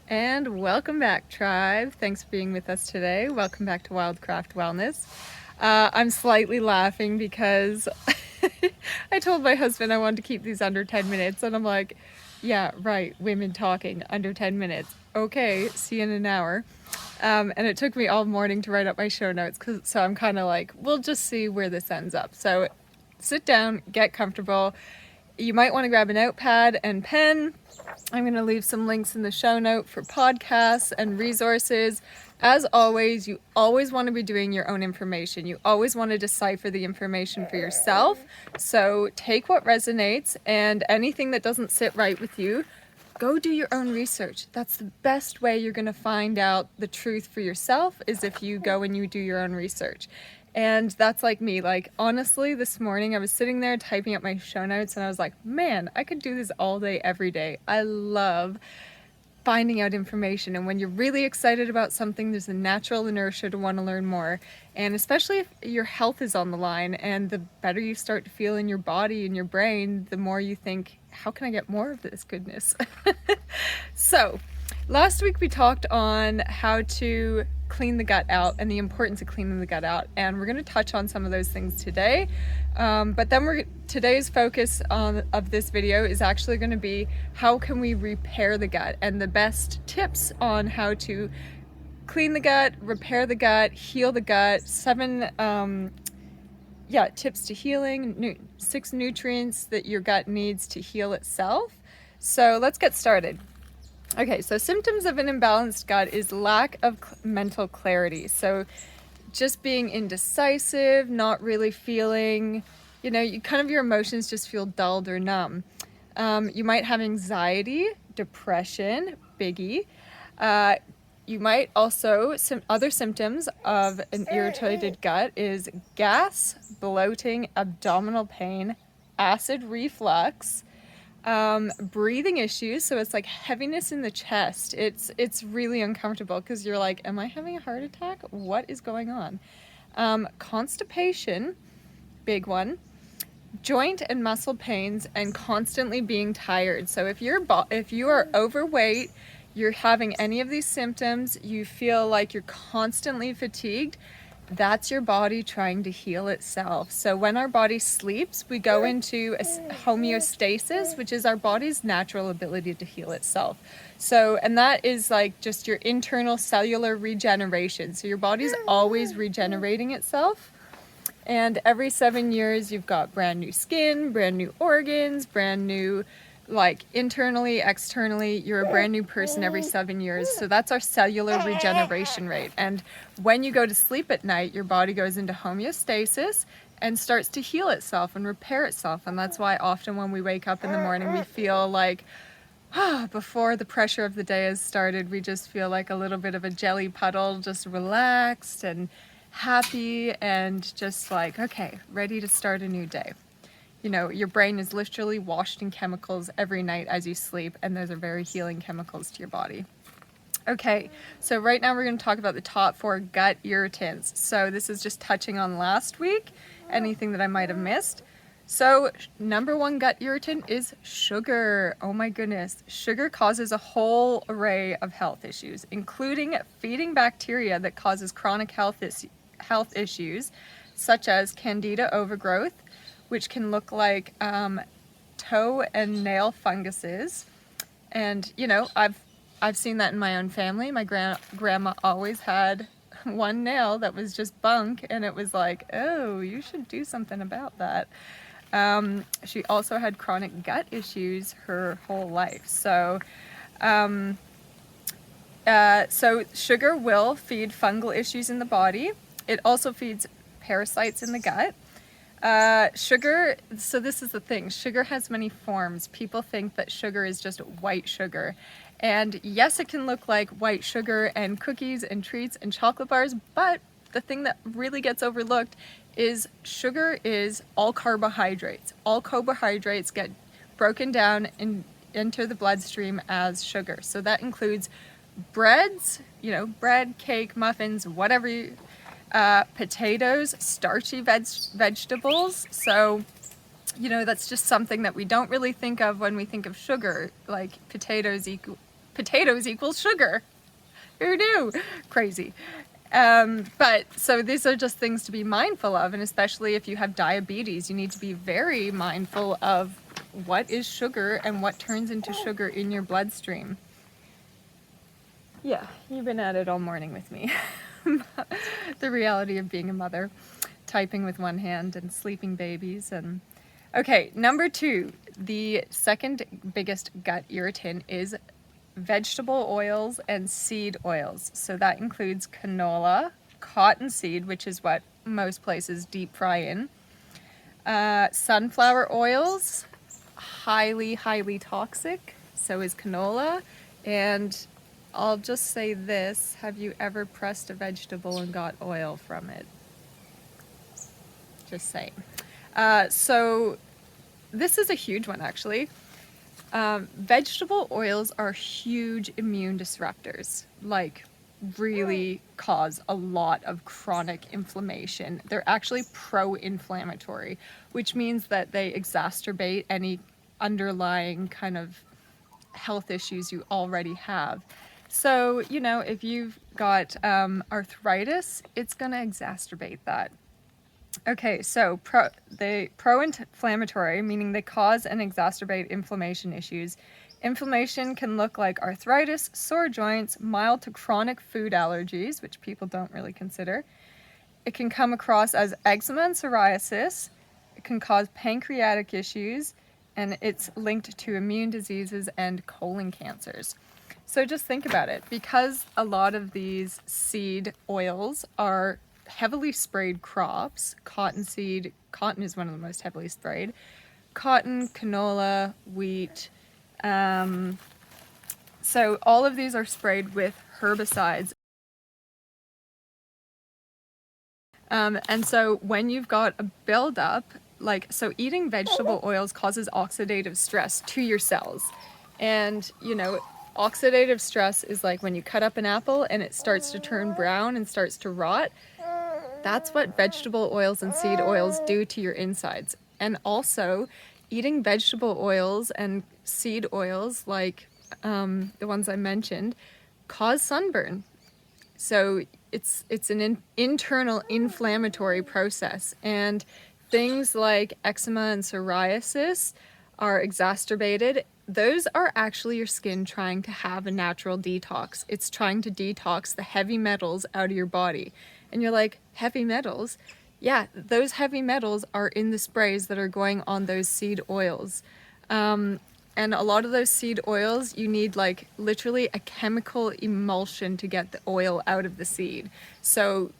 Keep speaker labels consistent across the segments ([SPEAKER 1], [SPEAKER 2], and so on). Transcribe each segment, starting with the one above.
[SPEAKER 1] And welcome back, tribe. Thanks for being with us today. Welcome back to Wildcraft Wellness. I'm slightly laughing because I told my husband I wanted to keep these under 10 minutes, and I'm like, yeah, right, women talking under 10 minutes. Okay, see you in an hour. And it took me all morning to write up my show notes, so I'm kind of like, we'll just see where this ends up. So sit down, get comfortable. You might want to grab a notepad and pen. I'm going to leave some links in the show note for podcasts and resources. As always, you always want to be doing your own information. You always want to decipher the information for yourself. So take what resonates, and anything that doesn't sit right with you, go do your own research. That's the best way you're going to find out the truth for yourself, is if you go and you do your own research. And that's like me. Like, honestly, this morning I was sitting there typing up my show notes and I was like, man, I could do this all day, every day. I love finding out information. And when you're really excited about something, there's a natural inertia to want to learn more. And especially if your health is on the line, and the better you start to feel in your body and your brain, the more you think, how can I get more of this goodness? So, last week we talked on how to clean the gut out and the importance of cleaning the gut out, and we're going to touch on some of those things today. But then today's focus of this video is actually going to be how can we repair the gut, and the best tips on how to clean the gut, repair the gut, heal the gut. 7 tips to healing, 6 nutrients that your gut needs to heal itself. So let's get started. Okay, so symptoms of an imbalanced gut is lack of mental clarity. So just being indecisive, not really feeling, your emotions just feel dulled or numb. You might have anxiety, depression, biggie. You might also, some other symptoms of an irritated gut is gas, bloating, abdominal pain, acid reflux, breathing issues. So it's like heaviness in the chest. It's really uncomfortable because you're like, am I having a heart attack? What is going on? Constipation, big one. Joint and muscle pains, and constantly being tired. So if you are overweight, you're having any of these symptoms, you feel like you're constantly fatigued, that's your body trying to heal itself. So when our body sleeps, we go into a homeostasis, which is our body's natural ability to heal itself. So, and that is like just your internal cellular regeneration. So your body's always regenerating itself. And every 7 years, you've got brand new skin, brand new organs, brand new, like internally, externally, you're a brand new person every 7 years. So that's our cellular regeneration rate. And when you go to sleep at night, your body goes into homeostasis and starts to heal itself and repair itself. And that's why often when we wake up in the morning, we feel like, before the pressure of the day has started, we just feel like a little bit of a jelly puddle, just relaxed and happy and just like, okay, ready to start a new day. Your brain is literally washed in chemicals every night as you sleep, and those are very healing chemicals to your body. Okay, so right now we're going to talk about the top 4 gut irritants. So this is just touching on last week, anything that I might have missed. So number 1 gut irritant is sugar. Oh my goodness. Sugar causes a whole array of health issues, including feeding bacteria that causes chronic health issues, such as candida overgrowth, which can look like toe and nail funguses. And I've seen that in my own family. My grandma always had one nail that was just bunk, and it was like, oh, you should do something about that. She also had chronic gut issues her whole life. So sugar will feed fungal issues in the body. It also feeds parasites in the gut. Sugar, so this is the thing, sugar has many forms. People think that sugar is just white sugar. And yes, it can look like white sugar and cookies and treats and chocolate bars, but the thing that really gets overlooked is sugar is all carbohydrates. All carbohydrates get broken down into the bloodstream as sugar. So that includes breads, bread, cake, muffins, whatever potatoes, starchy vegetables. So, that's just something that we don't really think of when we think of sugar. Like potatoes potatoes equals sugar. Who knew? Crazy. But so these are just things to be mindful of, and especially if you have diabetes, you need to be very mindful of what is sugar and what turns into sugar in your bloodstream. Yeah, you've been at it all morning with me. The reality of being a mother, typing with one hand and sleeping babies. And okay, number 2, the second biggest gut irritant is vegetable oils and seed oils. So that includes canola, cottonseed, which is what most places deep fry in, sunflower oils, highly toxic, so is canola. And I'll just say this, have you ever pressed a vegetable and got oil from it? Just saying. So this is a huge one, actually. Vegetable oils are huge immune disruptors, like really cause a lot of chronic inflammation. They're actually pro-inflammatory, which means that they exacerbate any underlying kind of health issues you already have. So, you know, if you've got arthritis, it's going to exacerbate that. Okay, so pro-inflammatory, meaning they cause and exacerbate inflammation issues. Inflammation can look like arthritis, sore joints, mild to chronic food allergies, which people don't really consider. It can come across as eczema and psoriasis. It can cause pancreatic issues, and it's linked to immune diseases and colon cancers. So just think about it. Because a lot of these seed oils are heavily sprayed crops, cotton is one of the most heavily sprayed, cotton, canola, wheat, so all of these are sprayed with herbicides. And so when you've got a buildup, so eating vegetable oils causes oxidative stress to your cells. And, you know, oxidative stress is like when you cut up an apple and it starts to turn brown and starts to rot. That's what vegetable oils and seed oils do to your insides. And also, eating vegetable oils and seed oils, like the ones I mentioned, cause sunburn. So it's an internal inflammatory process. And things like eczema and psoriasis are exacerbated. Those are actually your skin trying to have a natural detox. It's trying to detox the heavy metals out of your body. And you're like, heavy metals? Yeah, those heavy metals are in the sprays that are going on those seed oils. And a lot of those seed oils, you need like literally a chemical emulsion to get the oil out of the seed. So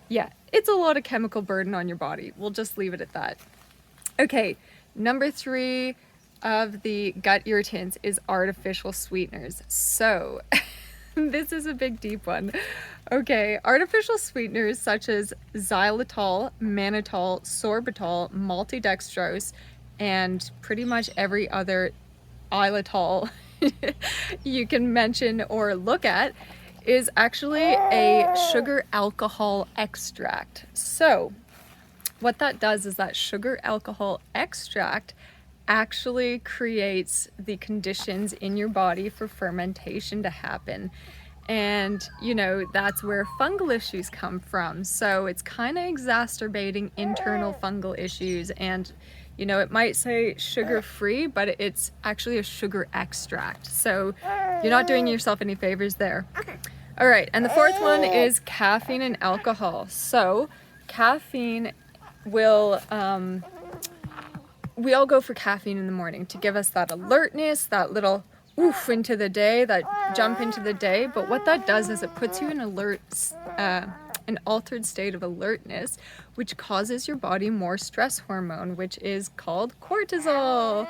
[SPEAKER 1] yeah, it's a lot of chemical burden on your body. We'll just leave it at that. Okay, number 3 of the gut irritants is artificial sweeteners. So this is a big deep one. Okay, artificial sweeteners such as xylitol, mannitol, sorbitol, maltodextrose, and pretty much every other xylitol you can mention or look at is actually a sugar alcohol extract. So what that does is that sugar alcohol extract actually creates the conditions in your body for fermentation to happen. And, you know, that's where fungal issues come from. So it's kind of exacerbating internal fungal issues. And, you know, it might say sugar-free, but it's actually a sugar extract. So you're not doing yourself any favors there. All right, and the 4th one is caffeine and alcohol. So caffeine will, we all go for caffeine in the morning to give us that alertness, that little oof into the day, that jump into the day. But what that does is it puts you in an altered state of alertness, which causes your body more stress hormone, which is called cortisol.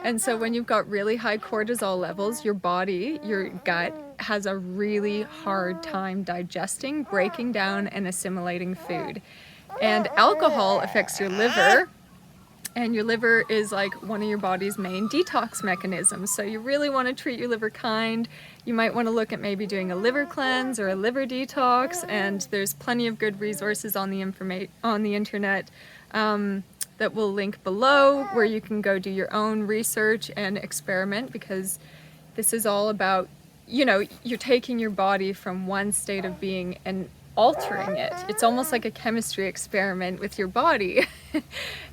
[SPEAKER 1] And so when you've got really high cortisol levels, your body, your gut, has a really hard time digesting, breaking down, and assimilating food. And alcohol affects your liver. And your liver is like one of your body's main detox mechanisms. So you really want to treat your liver kind. You might want to look at maybe doing a liver cleanse or a liver detox. And there's plenty of good resources on the internet that we'll link below, where you can go do your own research and experiment, because This is all about, you know, you're taking your body from one state of being and altering it. It's almost like a chemistry experiment with your body.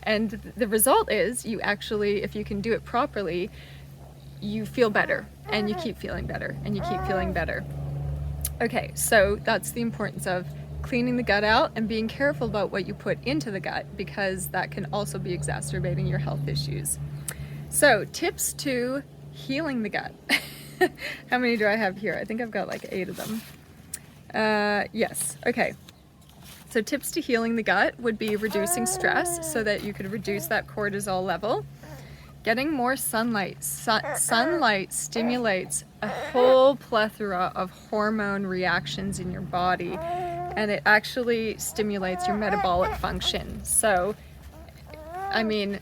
[SPEAKER 1] And the result is you actually, if you can do it properly, you feel better and you keep feeling better and you keep feeling better. Okay, so that's the importance of cleaning the gut out and being careful about what you put into the gut, because that can also be exacerbating your health issues. So tips to healing the gut. How many do I have here? I think I've got like 8 of them. Yes, okay. So tips to healing the gut would be reducing stress so that you could reduce that cortisol level. Getting more sunlight. Sunlight stimulates a whole plethora of hormone reactions in your body, and it actually stimulates your metabolic function. So, I mean,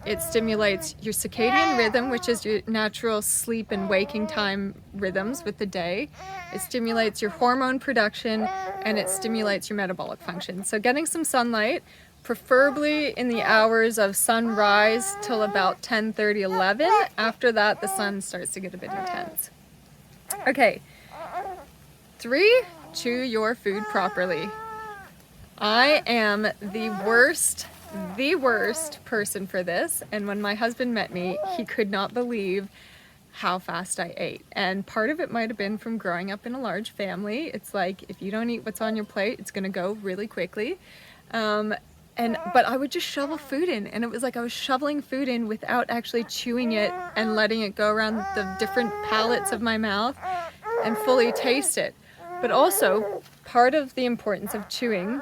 [SPEAKER 1] it stimulates your circadian rhythm, which is your natural sleep and waking time rhythms with the day. It stimulates your hormone production, and it stimulates your metabolic function. So getting some sunlight, preferably in the hours of sunrise till about 10:30, 11. After that, the sun starts to get a bit intense. Okay, 3, chew your food properly. I am the worst person for this, and when my husband met me, he could not believe how fast I ate. And part of it might have been from growing up in a large family. It's like, if you don't eat what's on your plate, it's gonna go really quickly. But I would just shovel food in, and it was like I was shoveling food in without actually chewing it and letting it go around the different palates of my mouth and fully taste it. But also, part of the importance of chewing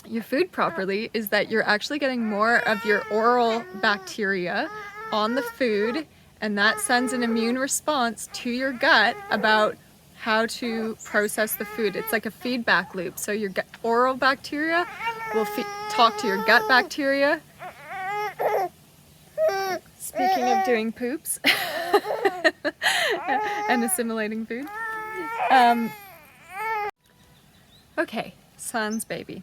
[SPEAKER 1] your food properly is that you're actually getting more of your oral bacteria on the food, and that sends an immune response to your gut about how to process the food. It's like a feedback loop. So your oral bacteria will talk to your gut bacteria. Speaking of doing poops and assimilating food. Okay, sans baby.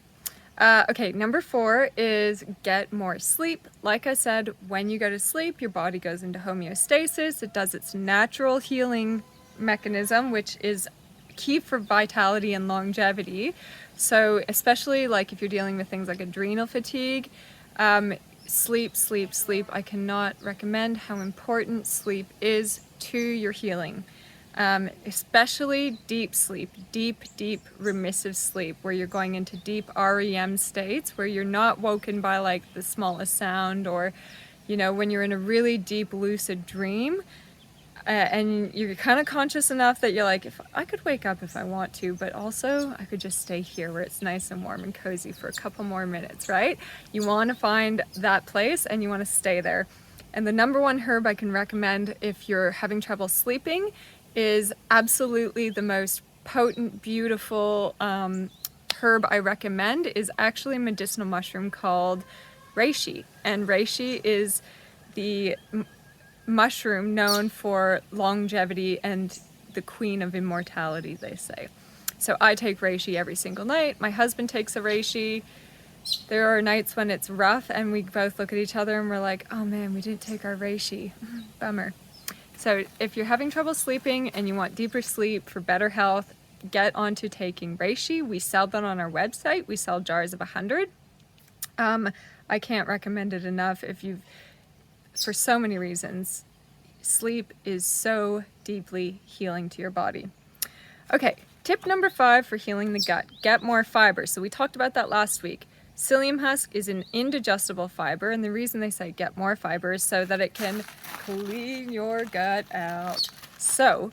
[SPEAKER 1] Okay, number 4 is get more sleep. Like I said, when you go to sleep, your body goes into homeostasis. It does its natural healing mechanism, which is key for vitality and longevity. So especially like if you're dealing with things like adrenal fatigue, sleep, sleep, sleep. I cannot recommend how important sleep is to your healing. Especially deep sleep, deep remissive sleep, where you're going into deep REM states, where you're not woken by like the smallest sound, or, you know, when you're in a really deep lucid dream, and you're kind of conscious enough that you're like, if I could wake up if I want to, but also I could just stay here where it's nice and warm and cozy for a couple more minutes, right? You want to find that place and you want to stay there. And the number 1 herb I can recommend if you're having trouble sleeping is absolutely the most potent, beautiful herb I recommend is actually a medicinal mushroom called reishi. And reishi is the mushroom known for longevity and the queen of immortality, they say. So I take reishi every single night. My husband takes a reishi. There are nights when it's rough and we both look at each other and we're like, oh man, we didn't take our reishi. Bummer. So if you're having trouble sleeping and you want deeper sleep for better health, get onto taking reishi. We sell them on our website. We sell jars of 100. I can't recommend it enough. For so many reasons, sleep is so deeply healing to your body. Okay, tip number 5 for healing the gut, get more fiber. So we talked about that last week. Psyllium husk is an indigestible fiber, and the reason they say get more fiber is so that it can clean your gut out. So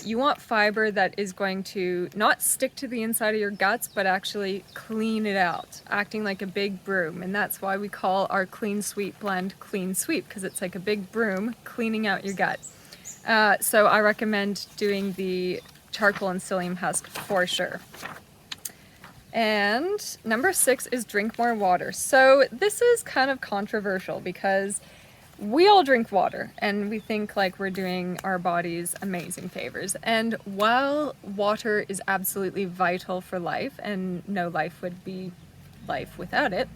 [SPEAKER 1] you want fiber that is going to not stick to the inside of your guts, but actually clean it out, acting like a big broom. And that's why we call our Clean Sweep blend Clean Sweep, because it's like a big broom cleaning out your gut. So I recommend doing the charcoal and psyllium husk for sure. And number 6 is drink more water. So this is kind of controversial because we all drink water and we think like we're doing our bodies amazing favors. And while water is absolutely vital for life, and no life would be life without it,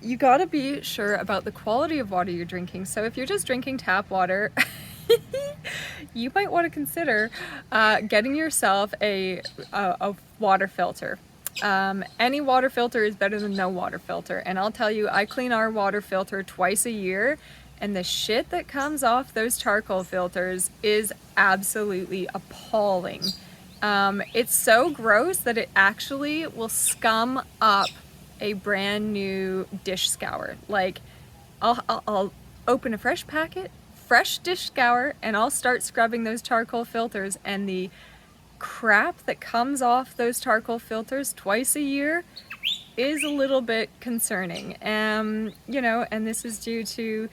[SPEAKER 1] you gotta be sure about the quality of water you're drinking. So if you're just drinking tap water, you might want to consider getting yourself a water filter. Any water filter is better than no water filter, and I'll tell you, I clean our water filter twice a year, and the shit that comes off those charcoal filters is absolutely appalling. It's so gross that it actually will scum up a brand new dish scour. Like, I'll open a fresh packet, fresh dish scour, and I'll start scrubbing those charcoal filters, and the crap that comes off those charcoal filters twice a year is a little bit concerning. You know, and this is due to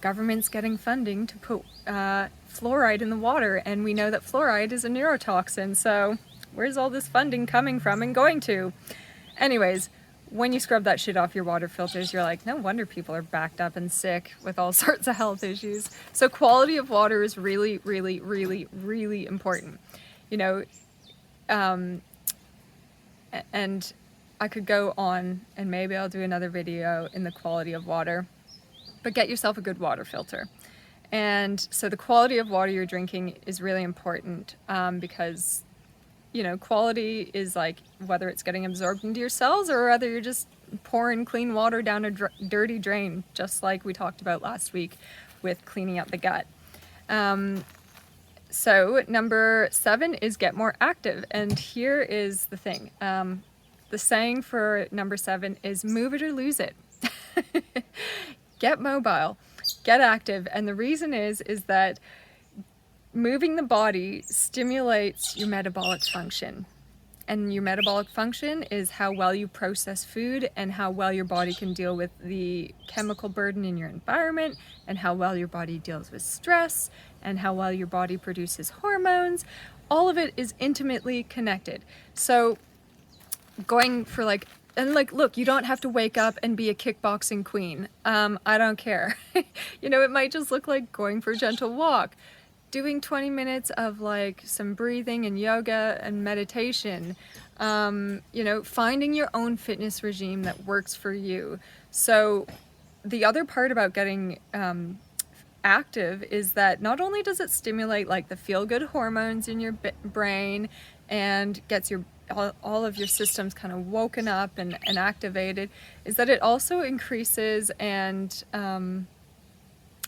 [SPEAKER 1] governments getting funding to put fluoride in the water, and we know that fluoride is a neurotoxin, so where's all this funding coming from and going to? Anyways, when you scrub that shit off your water filters, you're like, no wonder people are backed up and sick with all sorts of health issues. So quality of water is really, really, really, really important. You know, and I could go on, and maybe I'll do another video in the quality of water, but get yourself a good water filter. And so the quality of water you're drinking is really important, because, you know, quality is like whether it's getting absorbed into your cells or whether you're just pouring clean water down a dirty drain, just like we talked about last week with cleaning out the gut. So number 7 is get more active. And here is the thing. The saying for number 7 is move it or lose it. Get mobile, get active. And the reason is that moving the body stimulates your metabolic function. And your metabolic function is how well you process food and how well your body can deal with the chemical burden in your environment, and how well your body deals with stress, and how well your body produces hormones. All of it is intimately connected. So going for look, you don't have to wake up and be a kickboxing queen. I don't care. You know, it might just look like going for a gentle walk, doing 20 minutes of like some breathing and yoga and meditation, you know, finding your own fitness regime that works for you. So the other part about getting active is that not only does it stimulate like the feel-good hormones in your brain and gets your all of your systems kind of woken up and activated, is that it also increases and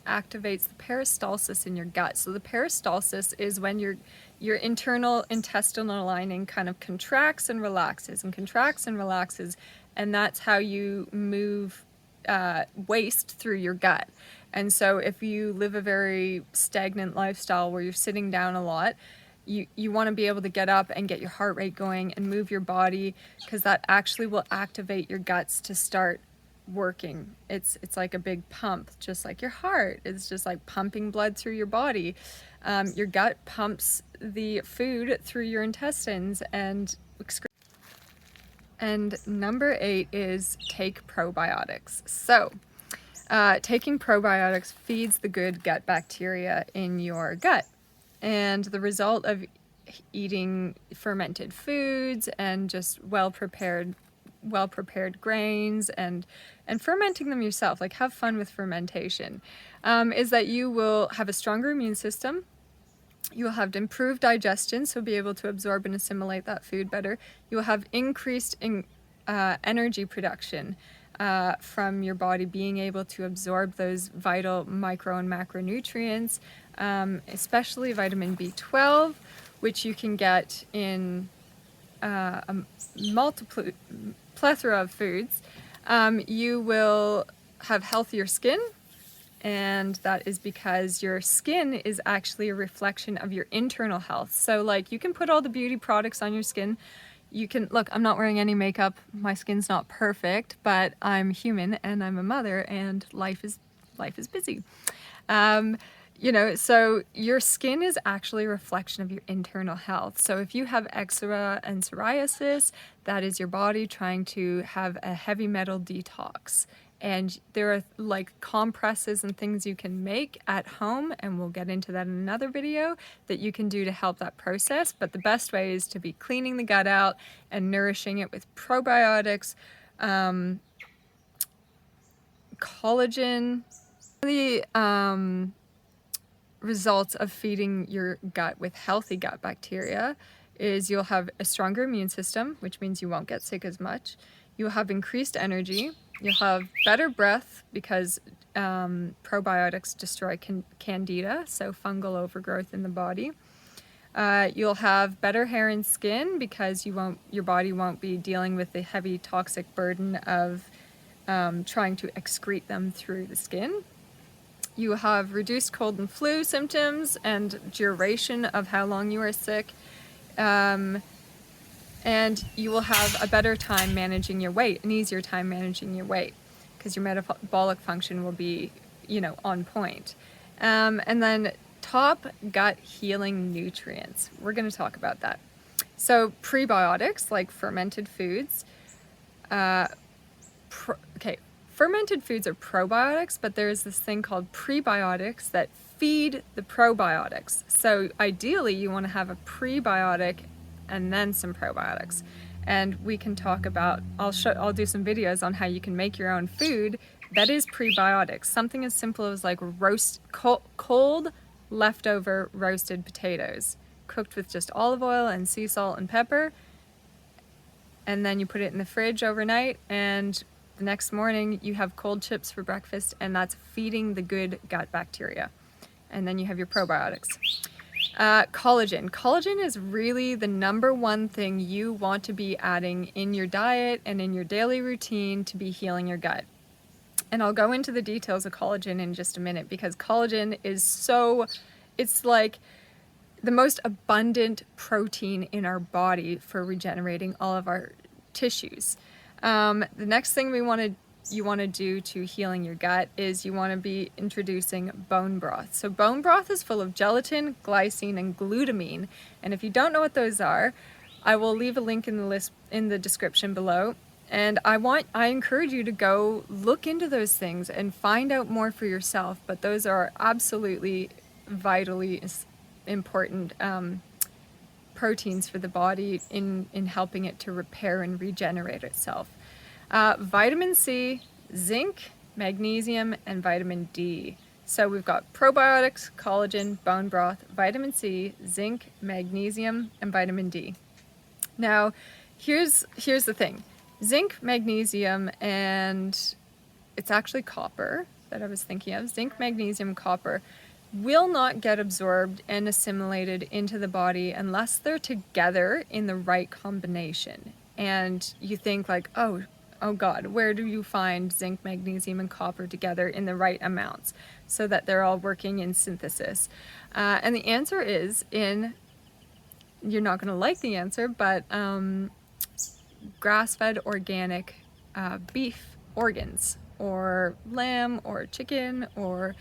[SPEAKER 1] activates the peristalsis in your gut. So the peristalsis is when your internal intestinal lining kind of contracts and relaxes and contracts and relaxes, and that's how you move waste through your gut. And so if you live a very stagnant lifestyle where you're sitting down a lot, you want to be able to get up and get your heart rate going and move your body, because that actually will activate your guts to start working. It's like a big pump, just like your heart. It's just like pumping blood through your body. Your gut pumps the food through your intestines and excrete. And number 8 is take probiotics. So taking probiotics feeds the good gut bacteria in your gut. And the result of eating fermented foods and just well-prepared grains and fermenting them yourself, like have fun with fermentation, is that you will have a stronger immune system. You will have improved digestion, so be able to absorb and assimilate that food better. You will have increased energy production from your body being able to absorb those vital micro and macronutrients, especially vitamin B12, which you can get in a plethora of foods. You will have healthier skin, and that is because your skin is actually a reflection of your internal health. So like, you can put all the beauty products on your skin. You can, look, I'm not wearing any makeup, my skin's not perfect, but I'm human and I'm a mother, and life is busy. You know, so your skin is actually a reflection of your internal health. So if you have eczema and psoriasis, that is your body trying to have a heavy metal detox. And there are like compresses and things you can make at home, and we'll get into that in another video, that you can do to help that process. But the best way is to be cleaning the gut out and nourishing it with probiotics, collagen, results of feeding your gut with healthy gut bacteria is you'll have a stronger immune system, which means you won't get sick as much. You'll have increased energy. You'll have better breath because probiotics destroy candida, so fungal overgrowth in the body. You'll have better hair and skin because your body won't be dealing with the heavy toxic burden of trying to excrete them through the skin. You have reduced cold and flu symptoms and duration of how long you are sick. And you will have a better time managing your weight, an easier time managing your weight, because your metabolic function will be, on point. And then top gut healing nutrients. We're going to talk about that. So prebiotics, like fermented foods. Fermented foods are probiotics, but there's this thing called prebiotics that feed the probiotics. So ideally you want to have a prebiotic and then some probiotics. And we can talk about, I'll do some videos on how you can make your own food that is prebiotics. Something as simple as like cold leftover roasted potatoes cooked with just olive oil and sea salt and pepper. And then you put it in the fridge overnight, and the next morning you have cold chips for breakfast, and that's feeding the good gut bacteria. And then you have your probiotics. Collagen. Collagen is really the number one thing you want to be adding in your diet and in your daily routine to be healing your gut. And I'll go into the details of collagen in just a minute, because collagen is it's like the most abundant protein in our body for regenerating all of our tissues. The next thing you want to do to healing your gut is you want to be introducing bone broth. So bone broth is full of gelatin, glycine, and glutamine. And if you don't know what those are, I will leave a link in the description below. And I encourage you to go look into those things and find out more for yourself. But those are absolutely vitally important proteins for the body in helping it to repair and regenerate itself. Vitamin C, zinc, magnesium, and vitamin D. So we've got probiotics, collagen, bone broth, vitamin C, zinc, magnesium, and vitamin D. Now, here's the thing. Zinc, magnesium, and it's actually copper that I was thinking of. Zinc, magnesium, copper will not get absorbed and assimilated into the body unless they're together in the right combination. And you think like, oh God, where do you find zinc, magnesium, and copper together in the right amounts so that they're all working in synthesis? And the answer is you're not going to like the answer, but grass-fed organic beef organs, or lamb, or chicken, or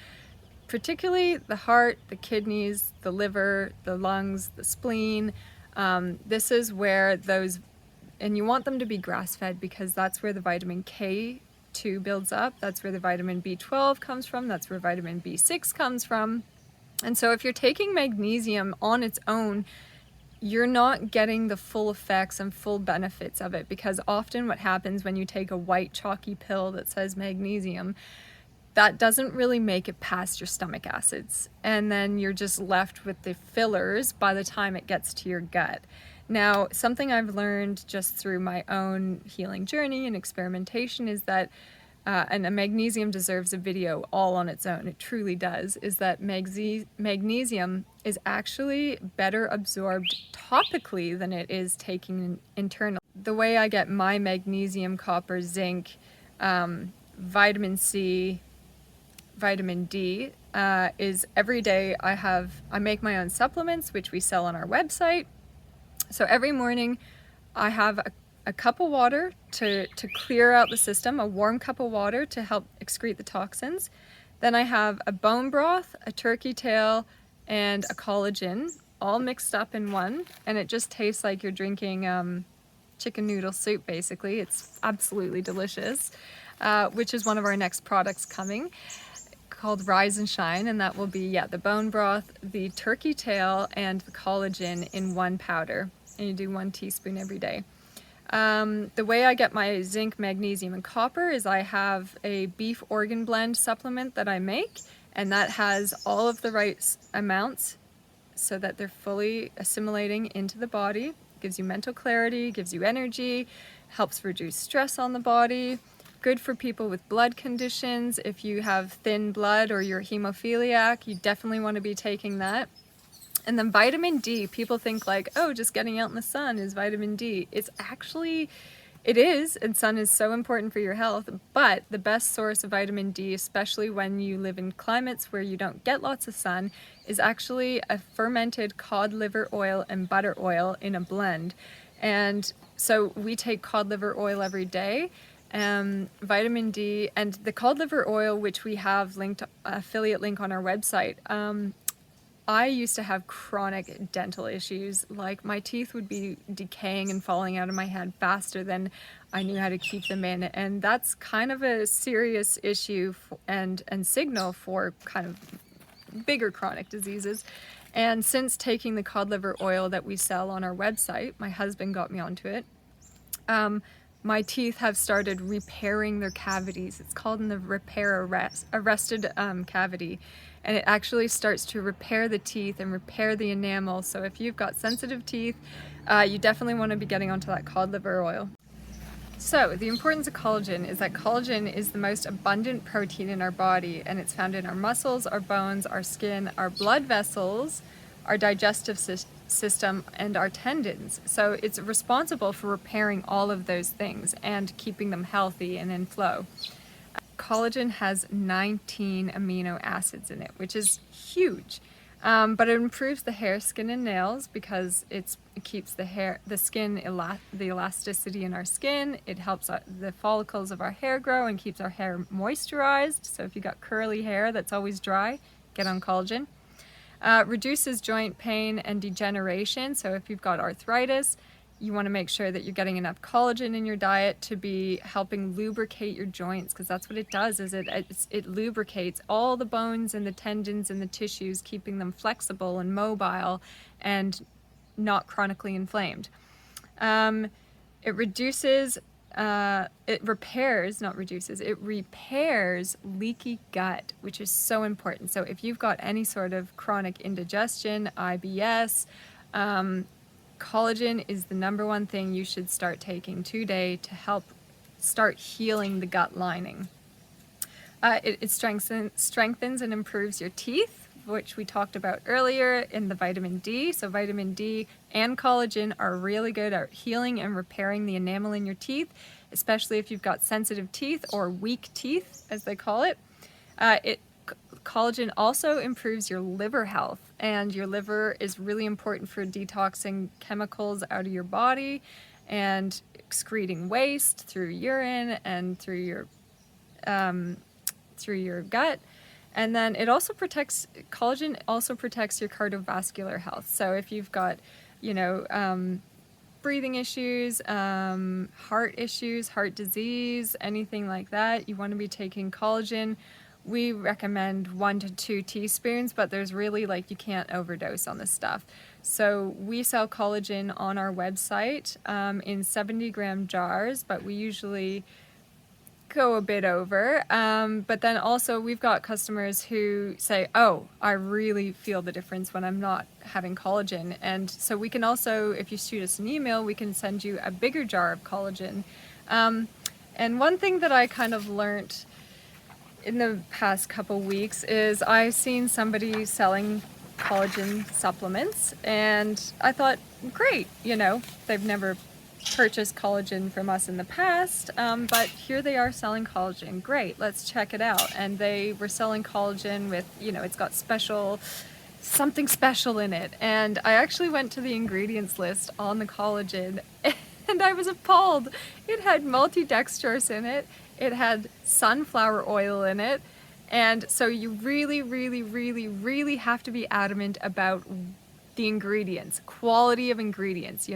[SPEAKER 1] particularly the heart, the kidneys, the liver, the lungs, the spleen. This is where those, and you want them to be grass-fed because that's where the vitamin K2 builds up. That's where the vitamin B12 comes from. That's where vitamin B6 comes from. And so if you're taking magnesium on its own, you're not getting the full effects and full benefits of it, because often what happens when you take a white chalky pill that says magnesium, that doesn't really make it past your stomach acids, and then you're just left with the fillers by the time it gets to your gut. Now, something I've learned just through my own healing journey and experimentation is that, and a magnesium deserves a video all on its own, it truly does, is that magnesium is actually better absorbed topically than it is taking internal. The way I get my magnesium, copper, zinc, vitamin C, vitamin D is every day I make my own supplements, which we sell on our website. So every morning I have a cup of water to clear out the system, a warm cup of water to help excrete the toxins. Then I have a bone broth, a turkey tail, and a collagen all mixed up in one, and it just tastes like you're drinking chicken noodle soup basically. It's absolutely delicious, which is one of our next products coming, called Rise and Shine, and that will be the bone broth, the turkey tail, and the collagen in one powder, and you do 1 teaspoon every day. The way I get my zinc, magnesium, and copper is I have a beef organ blend supplement that I make, and that has all of the right amounts so that they're fully assimilating into the body. Gives you mental clarity, gives you energy, helps reduce stress on the body. Good for people with blood conditions. If you have thin blood or you're hemophiliac, you definitely want to be taking that. And then vitamin D, people think like, oh, just getting out in the sun is vitamin D. It's actually, it is, and sun is so important for your health, but the best source of vitamin D, especially when you live in climates where you don't get lots of sun, is actually a fermented cod liver oil and butter oil in a blend. And so we take cod liver oil every day, vitamin D, and the cod liver oil, which we have linked, affiliate link on our website. I used to have chronic dental issues, like my teeth would be decaying and falling out of my head faster than I knew how to keep them in, and that's kind of a serious issue and signal for kind of bigger chronic diseases. And since taking the cod liver oil that we sell on our website, my husband got me onto it, my teeth have started repairing their cavities. It's called in the repair arrested cavity. And it actually starts to repair the teeth and repair the enamel. So if you've got sensitive teeth, you definitely want to be getting onto that cod liver oil. So the importance of collagen is that collagen is the most abundant protein in our body, and it's found in our muscles, our bones, our skin, our blood vessels, our digestive system, and our tendons. So it's responsible for repairing all of those things and keeping them healthy and in flow. Collagen has 19 amino acids in it, which is huge. But it improves the hair, skin, and nails because it keeps the elasticity in our skin. It helps the follicles of our hair grow and keeps our hair moisturized. So if you got curly hair that's always dry, get on collagen. Reduces joint pain and degeneration. So if you've got arthritis, you want to make sure that you're getting enough collagen in your diet to be helping lubricate your joints, because that's what it does, is it lubricates all the bones and the tendons and the tissues, keeping them flexible and mobile and not chronically inflamed. It reduces, it repairs leaky gut, which is so important. So if you've got any sort of chronic indigestion, IBS, collagen is the #1 thing you should start taking today to help start healing the gut lining. It strengthens and improves your teeth, which we talked about earlier in the vitamin D. So vitamin D and collagen are really good at healing and repairing the enamel in your teeth, especially if you've got sensitive teeth or weak teeth, as they call it. Collagen also improves your liver health, and your liver is really important for detoxing chemicals out of your body and excreting waste through urine and through your gut. And then collagen also protects your cardiovascular health. So if you've got, breathing issues, heart issues, heart disease, anything like that, you want to be taking collagen. We recommend 1 to 2 teaspoons, but there's really you can't overdose on this stuff. So we sell collagen on our website in 70-gram jars, but we usually go a bit over. But then also we've got customers who say, oh, I really feel the difference when I'm not having collagen. And so we can also, if you shoot us an email, we can send you a bigger jar of collagen. And one thing that I kind of learned in the past couple weeks is I've seen somebody selling collagen supplements, and I thought, great, they've never purchased collagen from us in the past, but here they are selling collagen. Great, let's check it out. And they were selling collagen with, it's got something special in it. And I actually went to the ingredients list on the collagen and I was appalled. It had multi-dextrose in it. It had sunflower oil in it. And so you really, really, really, really have to be adamant about the ingredients, quality of ingredients,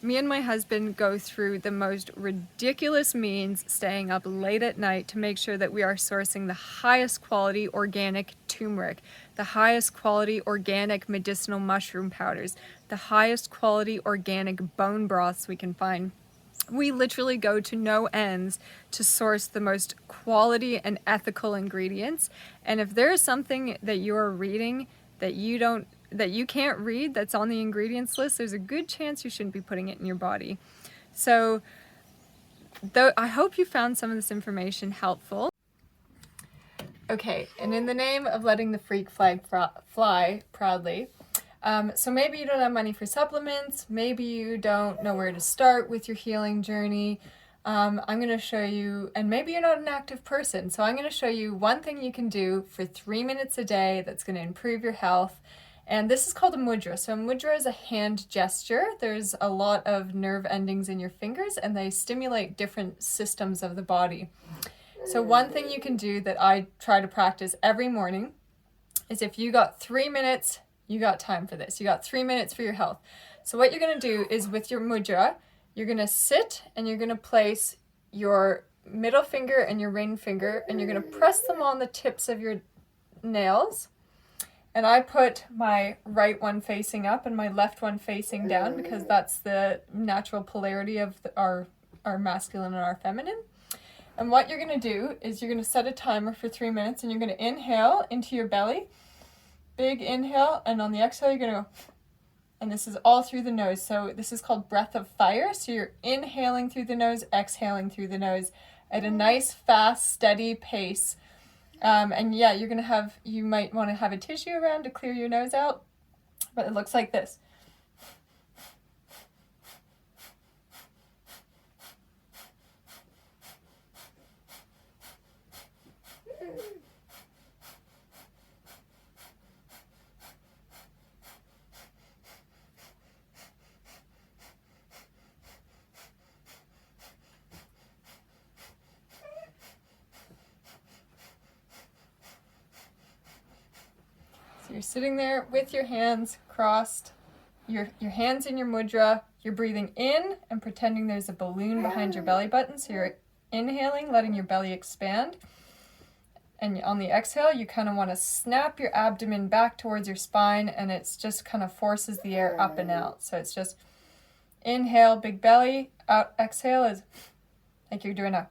[SPEAKER 1] Me and my husband go through the most ridiculous means, staying up late at night to make sure that we are sourcing the highest quality organic turmeric, the highest quality organic medicinal mushroom powders, the highest quality organic bone broths we can find. We literally go to no ends to source the most quality and ethical ingredients. And if there is something that you're reading that you can't read that's on the ingredients list, there's a good chance you shouldn't be putting it in your body. So I hope you found some of this information helpful. Okay, and in the name of letting the freak flag fly proudly, so maybe you don't have money for supplements, maybe you don't know where to start with your healing journey. I'm going to show you, and maybe you're not an active person, so I'm going to show you one thing you can do for 3 minutes a day that's going to improve your health. And this is called a mudra. So a mudra is a hand gesture. There's a lot of nerve endings in your fingers, and they stimulate different systems of the body. So one thing you can do that I try to practice every morning is, if you got 3 minutes, you got time for this. You got 3 minutes for your health. So what you're going to do is, with your mudra, you're going to sit and you're going to place your middle finger and your ring finger, and you're going to press them on the tips of your nails. And I put my right one facing up and my left one facing down, because that's the natural polarity of our masculine and our feminine. And what you're going to do is, you're going to set a timer for 3 minutes, and you're going to inhale into your belly. Big inhale, and on the exhale you're going to go, and this is all through the nose. So this is called breath of fire. So you're inhaling through the nose, exhaling through the nose at a nice, fast, steady pace. And yeah, you might want to have a tissue around to clear your nose out, but it looks like this. So you're sitting there with your hands crossed, your hands in your mudra, you're breathing in and pretending there's a balloon behind your belly button. So you're inhaling, letting your belly expand. And on the exhale, you kind of want to snap your abdomen back towards your spine, and it's just kind of forces the air up and out. So it's just inhale, big belly, out, exhale is like you're doing a,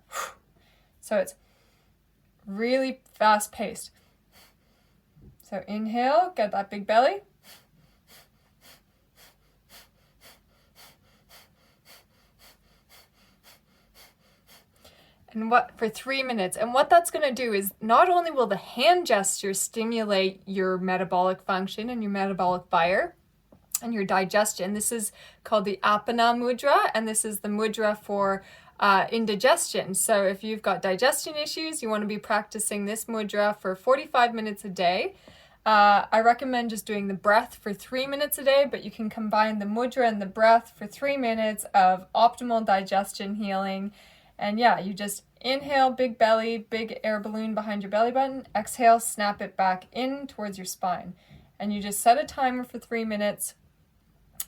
[SPEAKER 1] so it's really fast paced. So inhale, get that big belly. And for 3 minutes. And what that's going to do is, not only will the hand gesture stimulate your metabolic function and your metabolic fire and your digestion. This is called the Apana mudra, and this is the mudra for indigestion. So if you've got digestion issues, you want to be practicing this mudra for 45 minutes a day. I recommend just doing the breath for 3 minutes a day, but you can combine the mudra and the breath for 3 minutes of optimal digestion healing. And yeah, you just inhale, big belly, big air balloon behind your belly button. Exhale, snap it back in towards your spine. And you just set a timer for 3 minutes.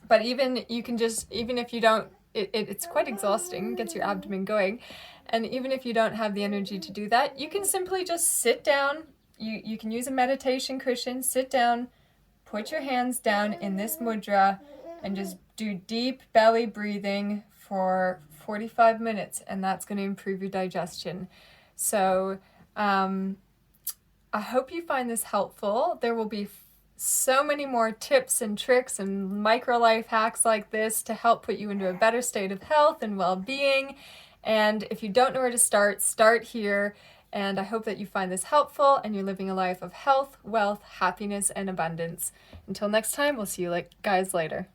[SPEAKER 1] But even if you don't, it's quite exhausting, gets your abdomen going. And even if you don't have the energy to do that, you can simply just sit down. You can use a meditation cushion, sit down, put your hands down in this mudra, and just do deep belly breathing for 45 minutes, and that's going to improve your digestion. So I hope you find this helpful. There will be so many more tips and tricks and micro life hacks like this to help put you into a better state of health and well-being. And if you don't know where to start here. And I hope that you find this helpful and you're living a life of health, wealth, happiness, and abundance. Until next time, we'll see you guys later.